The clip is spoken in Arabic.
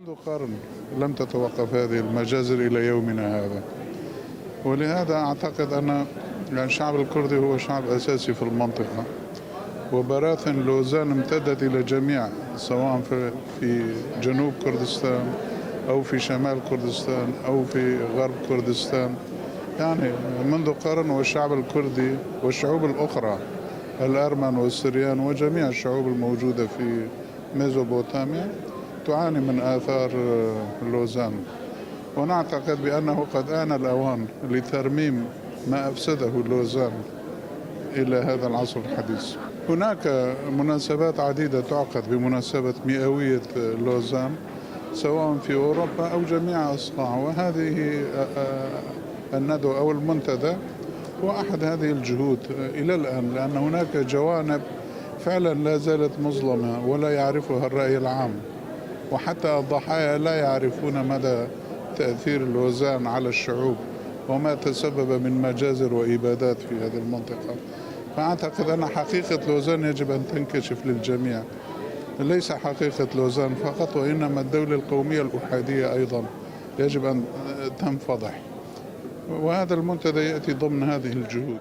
منذ قرن لم تتوقف هذه المجازر إلى يومنا هذا، ولهذا أعتقد أن الشعب الكردي هو شعب أساسي في المنطقة، وبراثن لوزان امتدت إلى جميع، سواء في جنوب كردستان أو في شمال كردستان أو في غرب كردستان. يعني منذ قرن والشعب الكردي والشعوب الأخرى الأرمن والسريان وجميع الشعوب الموجودة في ميزوبوتاميا تعاني من آثار لوزان، ونعتقد بأنه قد آن الأوان لترميم ما أفسده لوزان إلى هذا العصر الحديث. هناك مناسبات عديدة تعقد بمناسبة مئوية لوزان سواء في أوروبا أو جميع أصقاع، وهذه الندوة أو المنتدى هو أحد هذه الجهود إلى الآن، لأن هناك جوانب فعلا لا زالت مظلمة ولا يعرفها الرأي العام، وحتى الضحايا لا يعرفون مدى تأثير لوزان على الشعوب وما تسبب من مجازر وإبادات في هذه المنطقة. فأعتقد أن حقيقة لوزان يجب أن تنكشف للجميع، ليس حقيقة لوزان فقط وإنما الدولة القومية الأحادية أيضا يجب أن تنفضح، وهذا المنتدى يأتي ضمن هذه الجهود.